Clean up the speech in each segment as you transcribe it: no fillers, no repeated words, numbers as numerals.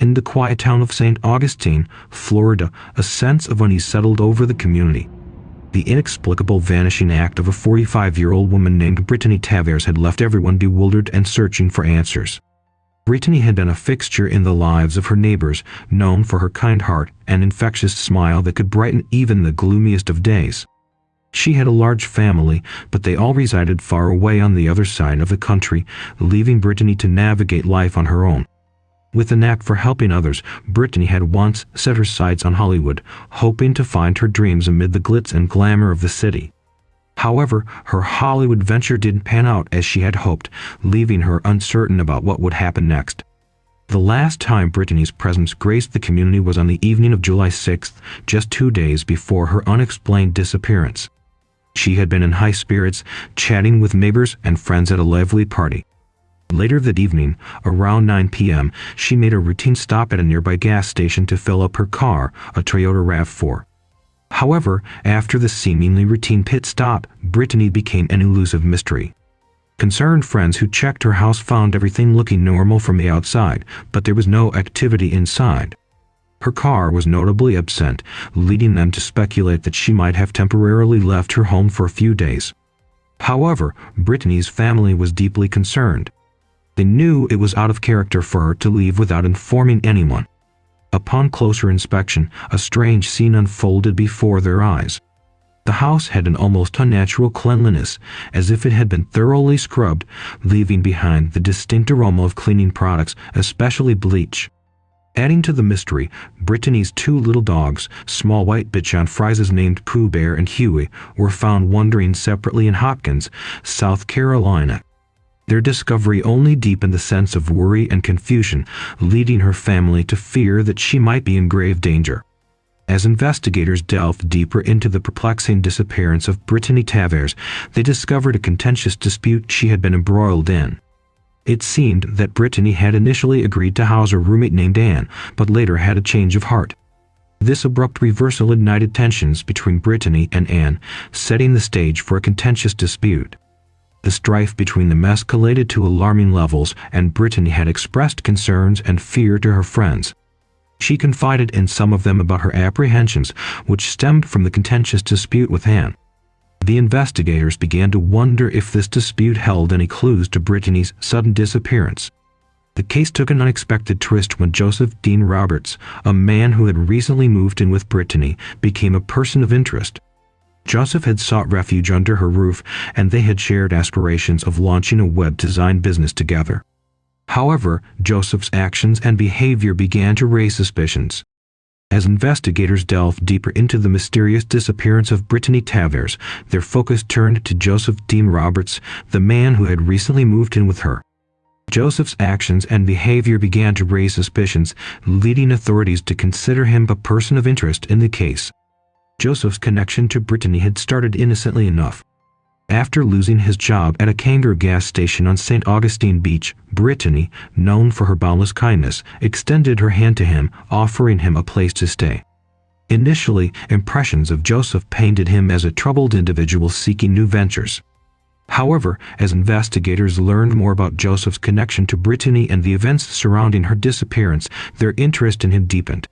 In the quiet town of St. Augustine, Florida, a sense of unease settled over the community. The inexplicable vanishing act of a 45-year-old woman named Brittany Tavares had left everyone bewildered and searching for answers. Brittany had been a fixture in the lives of her neighbors, known for her kind heart and infectious smile that could brighten even the gloomiest of days. She had a large family, but they all resided far away on the other side of the country, leaving Brittany to navigate life on her own. With a knack for helping others, Brittany had once set her sights on Hollywood, hoping to find her dreams amid the glitz and glamour of the city. However, her Hollywood venture didn't pan out as she had hoped, leaving her uncertain about what would happen next. The last time Brittany's presence graced the community was on the evening of July 6th, just 2 days before her unexplained disappearance. She had been in high spirits, chatting with neighbors and friends at a lively party. Later that evening, around 9 p.m., she made a routine stop at a nearby gas station to fill up her car, a Toyota RAV4. However, after the seemingly routine pit stop, Brittany became an elusive mystery. Concerned friends who checked her house found everything looking normal from the outside, but there was no activity inside. Her car was notably absent, leading them to speculate that she might have temporarily left her home for a few days. However, Brittany's family was deeply concerned. They knew it was out of character for her to leave without informing anyone. Upon closer inspection, a strange scene unfolded before their eyes. The house had an almost unnatural cleanliness, as if it had been thoroughly scrubbed, leaving behind the distinct aroma of cleaning products, especially bleach. Adding to the mystery, Brittany's 2 little dogs, small white Bichon Frises named Pooh Bear and Huey, were found wandering separately in Hopkins, South Carolina. Their discovery only deepened the sense of worry and confusion, leading her family to fear that she might be in grave danger. As investigators delved deeper into the perplexing disappearance of Brittany Tavares, they discovered a contentious dispute she had been embroiled in. It seemed that Brittany had initially agreed to house a roommate named Anne, but later had a change of heart. This abrupt reversal ignited tensions between Brittany and Anne, setting the stage for a contentious dispute. The strife between them escalated to alarming levels, and Brittany had expressed concerns and fear to her friends. She confided in some of them about her apprehensions, which stemmed from the contentious dispute with Anne. The investigators began to wonder if this dispute held any clues to Brittany's sudden disappearance. The case took an unexpected twist when Joseph Dean Roberts, a man who had recently moved in with Brittany, became a person of interest. Joseph had sought refuge under her roof, and they had shared aspirations of launching a web design business together. However, Joseph's actions and behavior began to raise suspicions. As investigators delved deeper into the mysterious disappearance of Brittany Tavares, their focus turned to Joseph Dean Roberts, the man who had recently moved in with her. Joseph's actions and behavior began to raise suspicions, leading authorities to consider him a person of interest in the case. Joseph's connection to Brittany had started innocently enough. After losing his job at a Kangaroo gas station on St. Augustine Beach, Brittany, known for her boundless kindness, extended her hand to him, offering him a place to stay. Initially, impressions of Joseph painted him as a troubled individual seeking new ventures. However, as investigators learned more about Joseph's connection to Brittany and the events surrounding her disappearance, their interest in him deepened.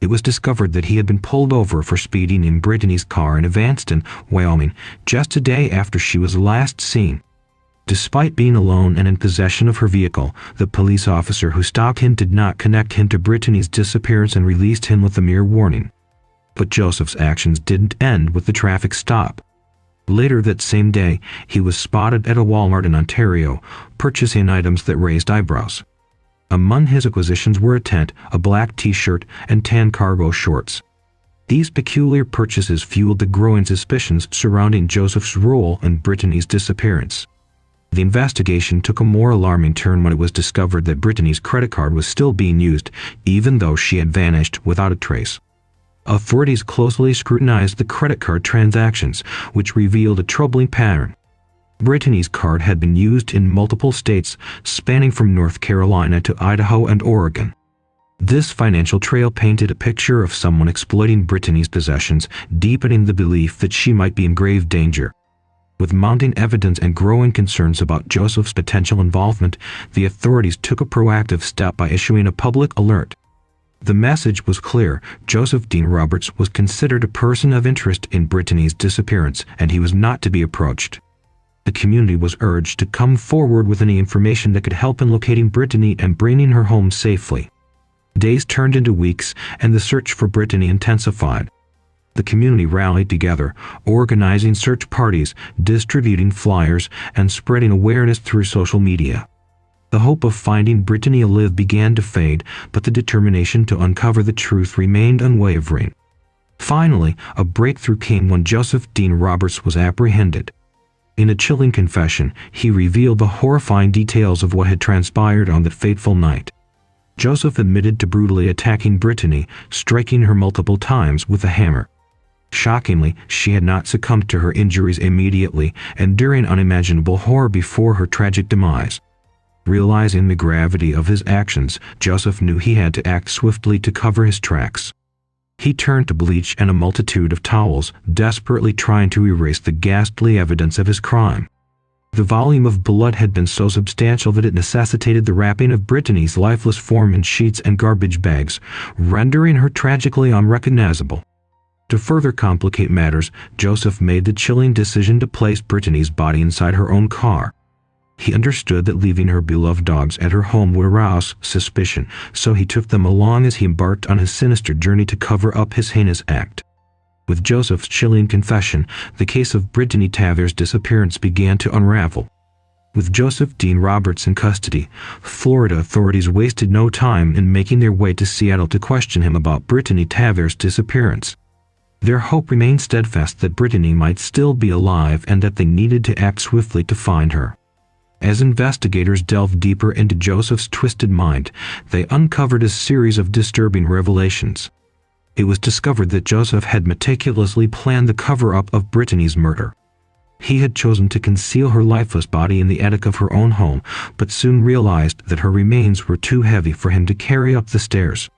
It was discovered that he had been pulled over for speeding in Brittany's car in Evanston, Wyoming, just a day after she was last seen. Despite being alone and in possession of her vehicle, the police officer who stopped him did not connect him to Brittany's disappearance and released him with a mere warning. But Joseph's actions didn't end with the traffic stop. Later that same day, he was spotted at a Walmart in Ontario, purchasing items that raised eyebrows. Among his acquisitions were a tent, a black t-shirt, and tan cargo shorts. These peculiar purchases fueled the growing suspicions surrounding Joseph's role in Brittany's disappearance. The investigation took a more alarming turn when it was discovered that Brittany's credit card was still being used, even though she had vanished without a trace. Authorities closely scrutinized the credit card transactions, which revealed a troubling pattern. Brittany's card had been used in multiple states, spanning from North Carolina to Idaho and Oregon. This financial trail painted a picture of someone exploiting Brittany's possessions, deepening the belief that she might be in grave danger. With mounting evidence and growing concerns about Joseph's potential involvement, the authorities took a proactive step by issuing a public alert. The message was clear: Joseph Dean Roberts was considered a person of interest in Brittany's disappearance, and he was not to be approached. The community was urged to come forward with any information that could help in locating Brittany and bringing her home safely. Days turned into weeks, and the search for Brittany intensified. The community rallied together, organizing search parties, distributing flyers, and spreading awareness through social media. The hope of finding Brittany alive began to fade, but the determination to uncover the truth remained unwavering. Finally, a breakthrough came when Joseph Dean Roberts was apprehended. In a chilling confession, he revealed the horrifying details of what had transpired on that fateful night. Joseph admitted to brutally attacking Brittany, striking her multiple times with a hammer. Shockingly, she had not succumbed to her injuries immediately, enduring unimaginable horror before her tragic demise. Realizing the gravity of his actions, Joseph knew he had to act swiftly to cover his tracks. He turned to bleach and a multitude of towels, desperately trying to erase the ghastly evidence of his crime. The volume of blood had been so substantial that it necessitated the wrapping of Brittany's lifeless form in sheets and garbage bags, rendering her tragically unrecognizable. To further complicate matters, Joseph made the chilling decision to place Brittany's body inside her own car. He understood that leaving her beloved dogs at her home would arouse suspicion, so he took them along as he embarked on his sinister journey to cover up his heinous act. With Joseph's chilling confession, the case of Brittany Tavares' disappearance began to unravel. With Joseph Dean Roberts in custody, Florida authorities wasted no time in making their way to Seattle to question him about Brittany Tavares' disappearance. Their hope remained steadfast that Brittany might still be alive and that they needed to act swiftly to find her. As investigators delved deeper into Joseph's twisted mind, they uncovered a series of disturbing revelations. It was discovered that Joseph had meticulously planned the cover-up of Brittany's murder. He had chosen to conceal her lifeless body in the attic of her own home, but soon realized that her remains were too heavy for him to carry up the stairs.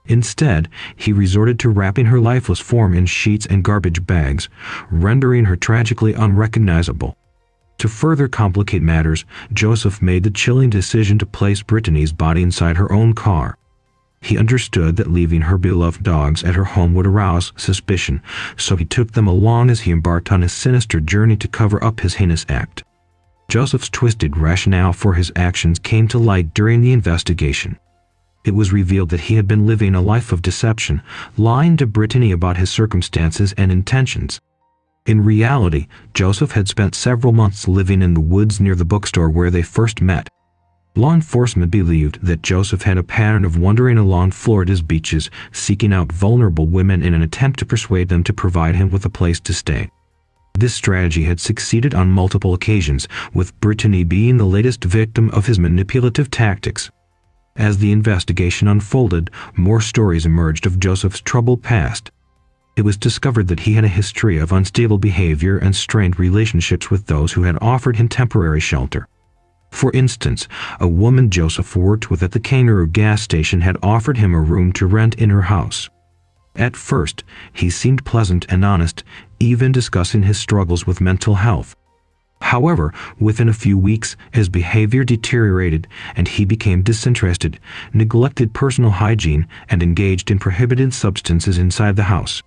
Instead, he resorted to wrapping her lifeless form in sheets and garbage bags, rendering her tragically unrecognizable. To further complicate matters, Joseph made the chilling decision to place Brittany's body inside her own car. He understood that leaving her beloved dogs at her home would arouse suspicion, so he took them along as he embarked on his sinister journey to cover up his heinous act. Joseph's twisted rationale for his actions came to light during the investigation. It was revealed that he had been living a life of deception, lying to Brittany about his circumstances and intentions. In reality, Joseph had spent several months living in the woods near the bookstore where they first met. Law enforcement believed that Joseph had a pattern of wandering along Florida's beaches, seeking out vulnerable women in an attempt to persuade them to provide him with a place to stay. This strategy had succeeded on multiple occasions, with Brittany being the latest victim of his manipulative tactics. As the investigation unfolded, more stories emerged of Joseph's troubled past. It was discovered that he had a history of unstable behavior and strained relationships with those who had offered him temporary shelter. For instance, a woman Joseph worked with at the Kangaroo gas station had offered him a room to rent in her house. At first, he seemed pleasant and honest, even discussing his struggles with mental health. However, within a few weeks, his behavior deteriorated and he became disinterested, neglected personal hygiene, and engaged in prohibited substances inside the house.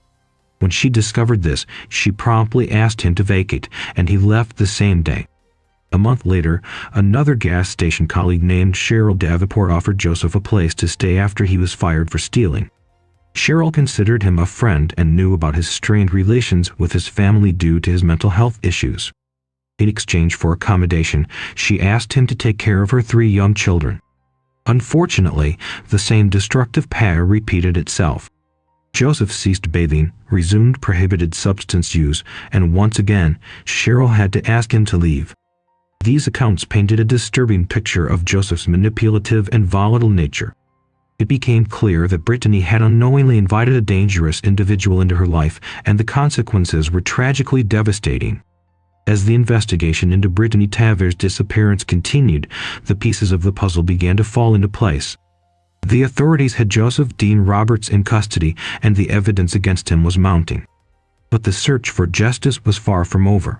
When she discovered this, she promptly asked him to vacate, and he left the same day. A month later, another gas station colleague named Cheryl Davenport offered Joseph a place to stay after he was fired for stealing. Cheryl considered him a friend and knew about his strained relations with his family due to his mental health issues. In exchange for accommodation, she asked him to take care of her 3 young children. Unfortunately, the same destructive pattern repeated itself. Joseph ceased bathing, resumed prohibited substance use, and once again, Cheryl had to ask him to leave. These accounts painted a disturbing picture of Joseph's manipulative and volatile nature. It became clear that Brittany had unknowingly invited a dangerous individual into her life, and the consequences were tragically devastating. As the investigation into Brittany Tavares' disappearance continued, the pieces of the puzzle began to fall into place. The authorities had Joseph Dean Roberts in custody, and the evidence against him was mounting. But the search for justice was far from over.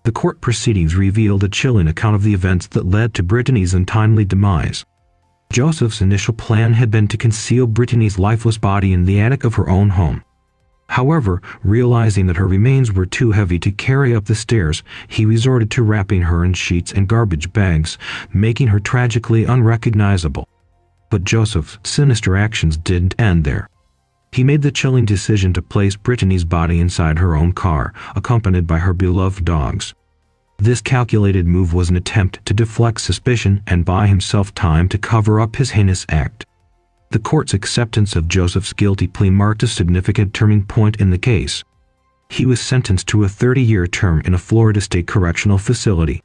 The court proceedings revealed a chilling account of the events that led to Brittany's untimely demise. Joseph's initial plan had been to conceal Brittany's lifeless body in the attic of her own home. However, realizing that her remains were too heavy to carry up the stairs, he resorted to wrapping her in sheets and garbage bags, making her tragically unrecognizable. But Joseph's sinister actions didn't end there. He made the chilling decision to place Brittany's body inside her own car, accompanied by her beloved dogs. This calculated move was an attempt to deflect suspicion and buy himself time to cover up his heinous act. The court's acceptance of Joseph's guilty plea marked a significant turning point in the case. He was sentenced to a 30-year term in a Florida state correctional facility.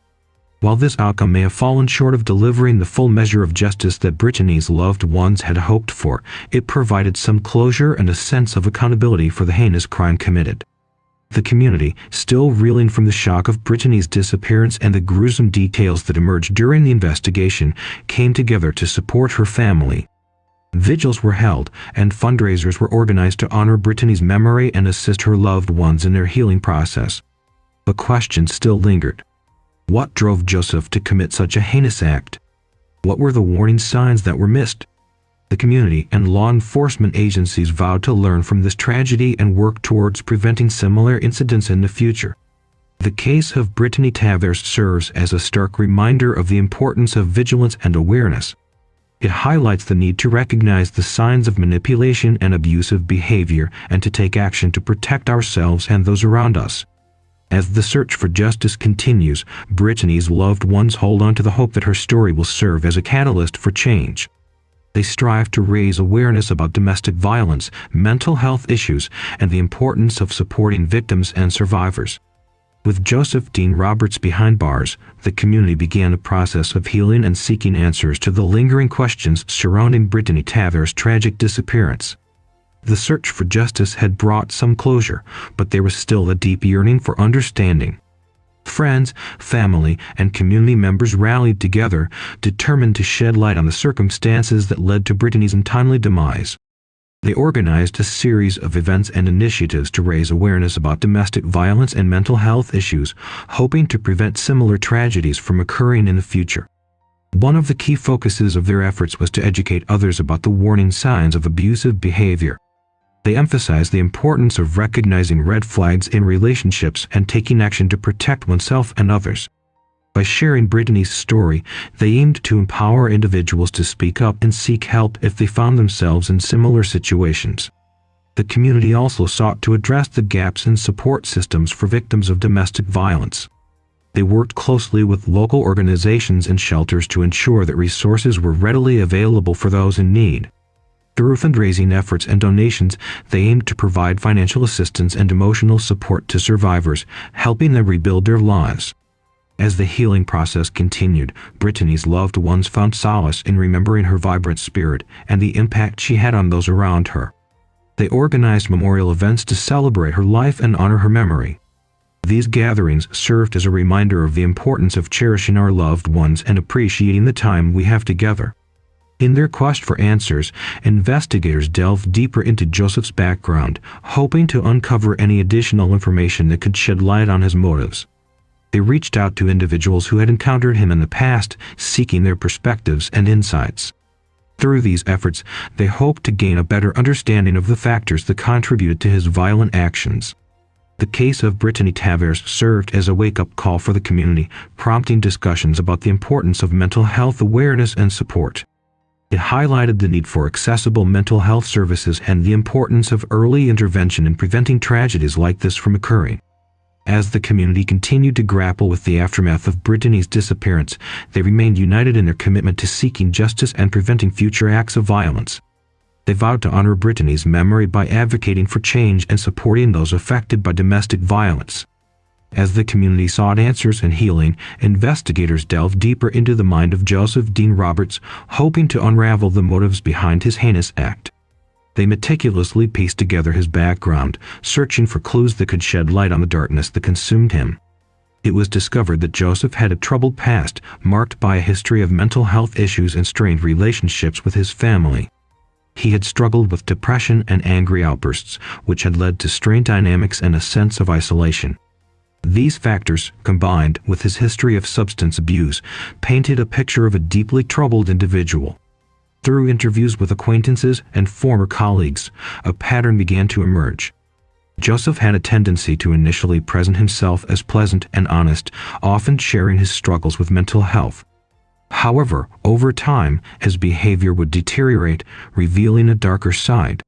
While this outcome may have fallen short of delivering the full measure of justice that Brittany's loved ones had hoped for, it provided some closure and a sense of accountability for the heinous crime committed. The community, still reeling from the shock of Brittany's disappearance and the gruesome details that emerged during the investigation, came together to support her family. Vigils were held, and fundraisers were organized to honor Brittany's memory and assist her loved ones in their healing process. But questions still lingered. What drove Joseph to commit such a heinous act? What were the warning signs that were missed? The community and law enforcement agencies vowed to learn from this tragedy and work towards preventing similar incidents in the future. The case of Brittany Tavares serves as a stark reminder of the importance of vigilance and awareness. It highlights the need to recognize the signs of manipulation and abusive behavior and to take action to protect ourselves and those around us. As the search for justice continues, Brittany's loved ones hold on to the hope that her story will serve as a catalyst for change. They strive to raise awareness about domestic violence, mental health issues, and the importance of supporting victims and survivors. With Joseph Dean Roberts behind bars, the community began a process of healing and seeking answers to the lingering questions surrounding Brittany Tavares' tragic disappearance. The search for justice had brought some closure, but there was still a deep yearning for understanding. Friends, family, and community members rallied together, determined to shed light on the circumstances that led to Brittany's untimely demise. They organized a series of events and initiatives to raise awareness about domestic violence and mental health issues, hoping to prevent similar tragedies from occurring in the future. One of the key focuses of their efforts was to educate others about the warning signs of abusive behavior. They emphasized the importance of recognizing red flags in relationships and taking action to protect oneself and others. By sharing Brittany's story, they aimed to empower individuals to speak up and seek help if they found themselves in similar situations. The community also sought to address the gaps in support systems for victims of domestic violence. They worked closely with local organizations and shelters to ensure that resources were readily available for those in need. Through fundraising efforts and donations, they aimed to provide financial assistance and emotional support to survivors, helping them rebuild their lives. As the healing process continued, Brittany's loved ones found solace in remembering her vibrant spirit and the impact she had on those around her. They organized memorial events to celebrate her life and honor her memory. These gatherings served as a reminder of the importance of cherishing our loved ones and appreciating the time we have together. In their quest for answers, investigators delved deeper into Joseph's background, hoping to uncover any additional information that could shed light on his motives. They reached out to individuals who had encountered him in the past, seeking their perspectives and insights. Through these efforts, they hoped to gain a better understanding of the factors that contributed to his violent actions. The case of Brittany Tavares served as a wake-up call for the community, prompting discussions about the importance of mental health awareness and support. It highlighted the need for accessible mental health services and the importance of early intervention in preventing tragedies like this from occurring. As the community continued to grapple with the aftermath of Brittany's disappearance, they remained united in their commitment to seeking justice and preventing future acts of violence. They vowed to honor Brittany's memory by advocating for change and supporting those affected by domestic violence. As the community sought answers and healing, investigators delved deeper into the mind of Joseph Dean Roberts, hoping to unravel the motives behind his heinous act. They meticulously pieced together his background, searching for clues that could shed light on the darkness that consumed him. It was discovered that Joseph had a troubled past, marked by a history of mental health issues and strained relationships with his family. He had struggled with depression and angry outbursts, which had led to strained dynamics and a sense of isolation. These factors, combined with his history of substance abuse, painted a picture of a deeply troubled individual. Through interviews with acquaintances and former colleagues, a pattern began to emerge. Joseph had a tendency to initially present himself as pleasant and honest, often sharing his struggles with mental health. However, over time, his behavior would deteriorate, revealing a darker side.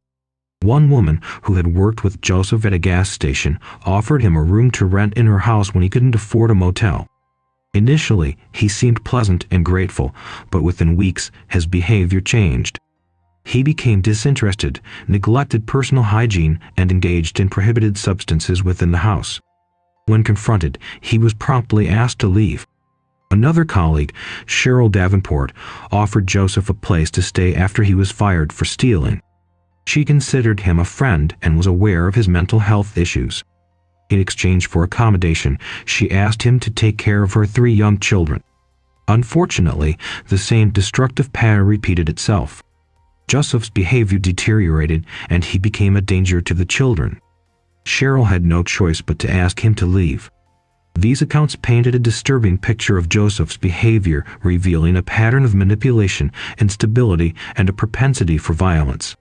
One woman who had worked with Joseph at a gas station offered him a room to rent in her house when he couldn't afford a motel. Initially, he seemed pleasant and grateful, but within weeks, his behavior changed. He became disinterested, neglected personal hygiene, and engaged in prohibited substances within the house. When confronted, he was promptly asked to leave. Another colleague, Cheryl Davenport, offered Joseph a place to stay after he was fired for stealing. She considered him a friend and was aware of his mental health issues. In exchange for accommodation, she asked him to take care of her 3 young children. Unfortunately, the same destructive pattern repeated itself. Joseph's behavior deteriorated, and he became a danger to the children. Cheryl had no choice but to ask him to leave. These accounts painted a disturbing picture of Joseph's behavior, revealing a pattern of manipulation, instability, and a propensity for violence.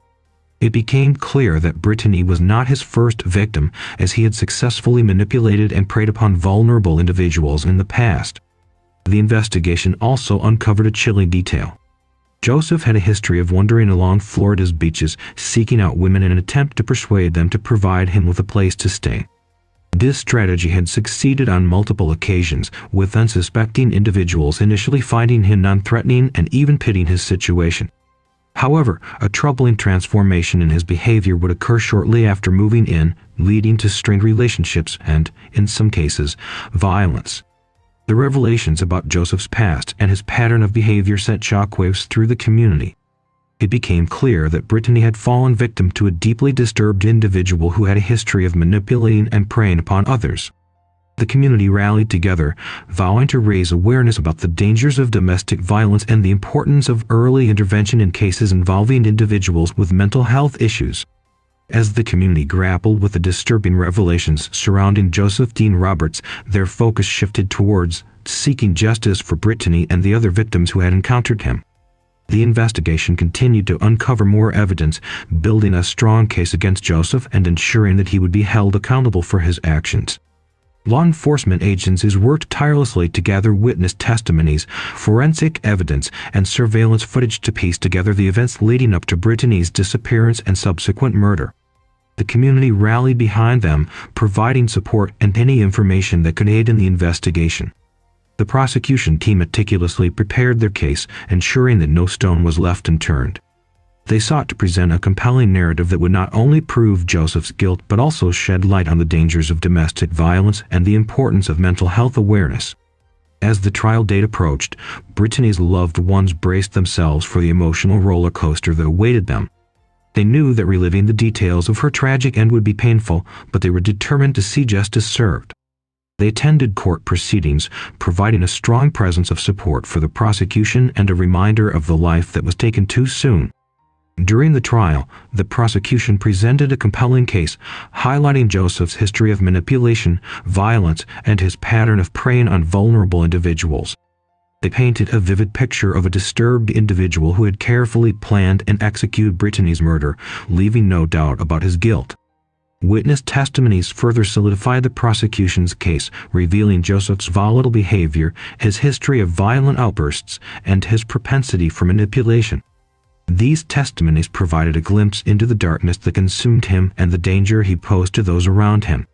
It became clear that Brittany was not his first victim, as he had successfully manipulated and preyed upon vulnerable individuals in the past. The investigation also uncovered a chilling detail. Joseph had a history of wandering along Florida's beaches, seeking out women in an attempt to persuade them to provide him with a place to stay. This strategy had succeeded on multiple occasions, with unsuspecting individuals initially finding him non-threatening and even pitying his situation. However, a troubling transformation in his behavior would occur shortly after moving in, leading to strained relationships and, in some cases, violence. The revelations about Joseph's past and his pattern of behavior sent shockwaves through the community. It became clear that Brittany had fallen victim to a deeply disturbed individual who had a history of manipulating and preying upon others. The community rallied together, vowing to raise awareness about the dangers of domestic violence and the importance of early intervention in cases involving individuals with mental health issues. As the community grappled with the disturbing revelations surrounding Joseph Dean Roberts, their focus shifted towards seeking justice for Brittany and the other victims who had encountered him. The investigation continued to uncover more evidence, building a strong case against Joseph and ensuring that he would be held accountable for his actions. Law enforcement agencies worked tirelessly to gather witness testimonies, forensic evidence, and surveillance footage to piece together the events leading up to Brittany's disappearance and subsequent murder. The community rallied behind them, providing support and any information that could aid in the investigation. The prosecution team meticulously prepared their case, ensuring that no stone was left unturned. They sought to present a compelling narrative that would not only prove Joseph's guilt but also shed light on the dangers of domestic violence and the importance of mental health awareness. As the trial date approached, Brittany's loved ones braced themselves for the emotional roller coaster that awaited them. They knew that reliving the details of her tragic end would be painful, but they were determined to see justice served. They attended court proceedings, providing a strong presence of support for the prosecution and a reminder of the life that was taken too soon. During the trial, the prosecution presented a compelling case, highlighting Joseph's history of manipulation, violence, and his pattern of preying on vulnerable individuals. They painted a vivid picture of a disturbed individual who had carefully planned and executed Brittany's murder, leaving no doubt about his guilt. Witness testimonies further solidified the prosecution's case, revealing Joseph's volatile behavior, his history of violent outbursts, and his propensity for manipulation. These testimonies provided a glimpse into the darkness that consumed him and the danger he posed to those around him.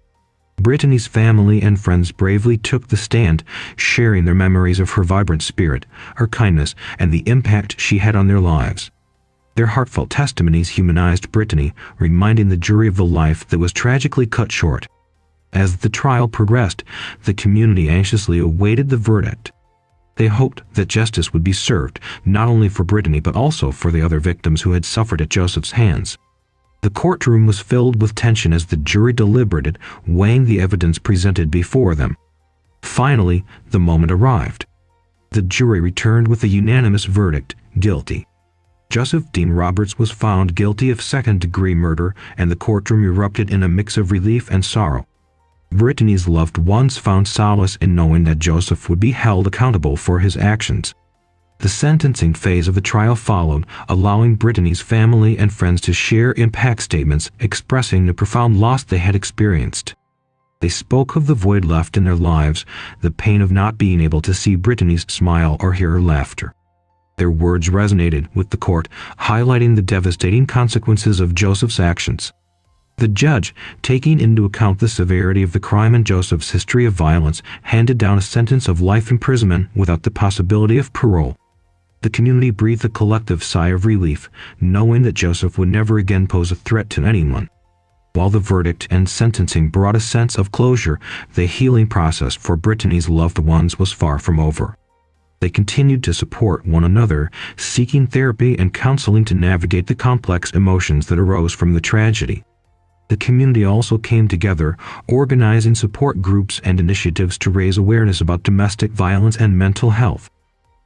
Brittany's family and friends bravely took the stand, sharing their memories of her vibrant spirit, her kindness, and the impact she had on their lives. Their heartfelt testimonies humanized Brittany, reminding the jury of the life that was tragically cut short. As the trial progressed, the community anxiously awaited the verdict. They hoped that justice would be served, not only for Brittany but also for the other victims who had suffered at Joseph's hands. The courtroom was filled with tension as the jury deliberated, weighing the evidence presented before them. Finally, the moment arrived. The jury returned with a unanimous verdict, guilty. Joseph Dean Roberts was found guilty of second-degree murder, and the courtroom erupted in a mix of relief and sorrow. Brittany's loved ones found solace in knowing that Joseph would be held accountable for his actions. The sentencing phase of the trial followed, allowing Brittany's family and friends to share impact statements expressing the profound loss they had experienced. They spoke of the void left in their lives, the pain of not being able to see Brittany's smile or hear her laughter. Their words resonated with the court, highlighting the devastating consequences of Joseph's actions. The judge, taking into account the severity of the crime and Joseph's history of violence, handed down a sentence of life imprisonment without the possibility of parole. The community breathed a collective sigh of relief, knowing that Joseph would never again pose a threat to anyone. While the verdict and sentencing brought a sense of closure, the healing process for Brittany's loved ones was far from over. They continued to support one another, seeking therapy and counseling to navigate the complex emotions that arose from the tragedy. The community also came together, organizing support groups and initiatives to raise awareness about domestic violence and mental health.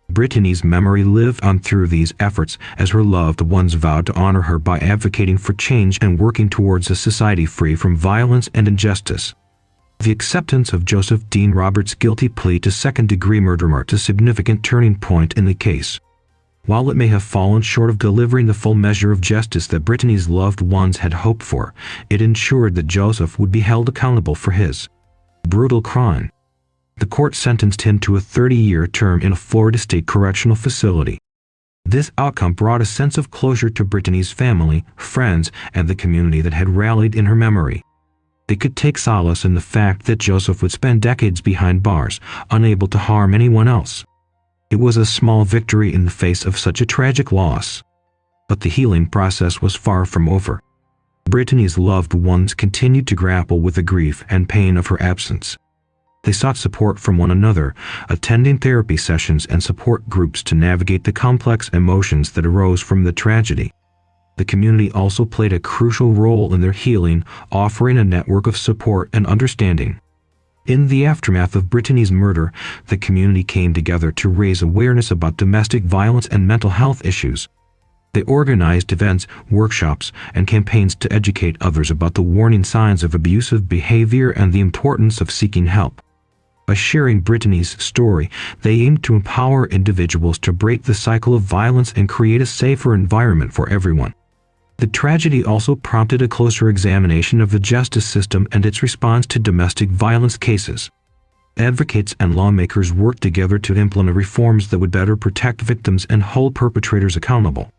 Brittany's memory lived on through these efforts as her loved ones vowed to honor her by advocating for change and working towards a society free from violence and injustice. The acceptance of Joseph Dean Roberts' guilty plea to second-degree murder marked a significant turning point in the case. While it may have fallen short of delivering the full measure of justice that Brittany's loved ones had hoped for, it ensured that Joseph would be held accountable for his brutal crime. The court sentenced him to a 30-year term in a Florida State Correctional Facility. This outcome brought a sense of closure to Brittany's family, friends, and the community that had rallied in her memory. They could take solace in the fact that Joseph would spend decades behind bars, unable to harm anyone else. It was a small victory in the face of such a tragic loss. But the healing process was far from over. Brittany's loved ones continued to grapple with the grief and pain of her absence. They sought support from one another, attending therapy sessions and support groups to navigate the complex emotions that arose from the tragedy. The community also played a crucial role in their healing, offering a network of support and understanding. In the aftermath of Brittany's murder, the community came together to raise awareness about domestic violence and mental health issues. They organized events, workshops, and campaigns to educate others about the warning signs of abusive behavior and the importance of seeking help. By sharing Brittany's story, they aimed to empower individuals to break the cycle of violence and create a safer environment for everyone. The tragedy also prompted a closer examination of the justice system and its response to domestic violence cases. Advocates and lawmakers worked together to implement reforms that would better protect victims and hold perpetrators accountable.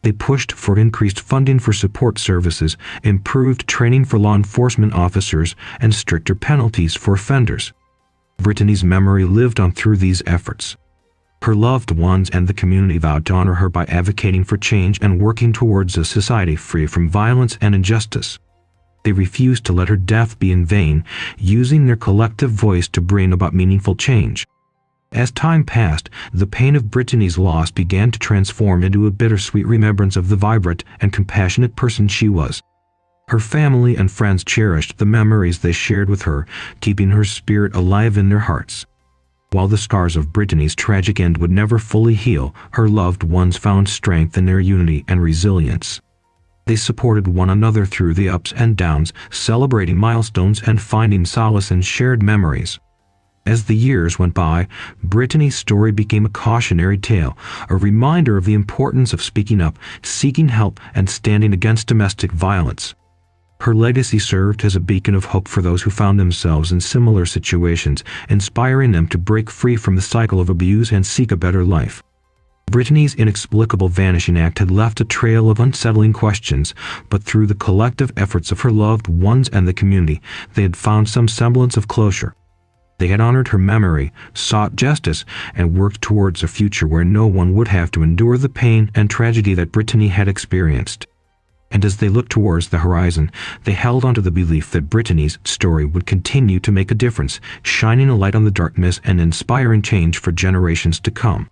They pushed for increased funding for support services, improved training for law enforcement officers, and stricter penalties for offenders. Brittany's memory lived on through these efforts. Her loved ones and the community vowed to honor her by advocating for change and working towards a society free from violence and injustice. They refused to let her death be in vain, using their collective voice to bring about meaningful change. As time passed, the pain of Brittany's loss began to transform into a bittersweet remembrance of the vibrant and compassionate person she was. Her family and friends cherished the memories they shared with her, keeping her spirit alive in their hearts. While the scars of Brittany's tragic end would never fully heal, her loved ones found strength in their unity and resilience. They supported one another through the ups and downs, celebrating milestones and finding solace in shared memories. As the years went by, Brittany's story became a cautionary tale, a reminder of the importance of speaking up, seeking help, and standing against domestic violence. Her legacy served as a beacon of hope for those who found themselves in similar situations, inspiring them to break free from the cycle of abuse and seek a better life. Brittany's inexplicable vanishing act had left a trail of unsettling questions, but through the collective efforts of her loved ones and the community, they had found some semblance of closure. They had honored her memory, sought justice, and worked towards a future where no one would have to endure the pain and tragedy that Brittany had experienced. And as they looked towards the horizon, they held on to the belief that Brittany's story would continue to make a difference, shining a light on the darkness and inspiring change for generations to come.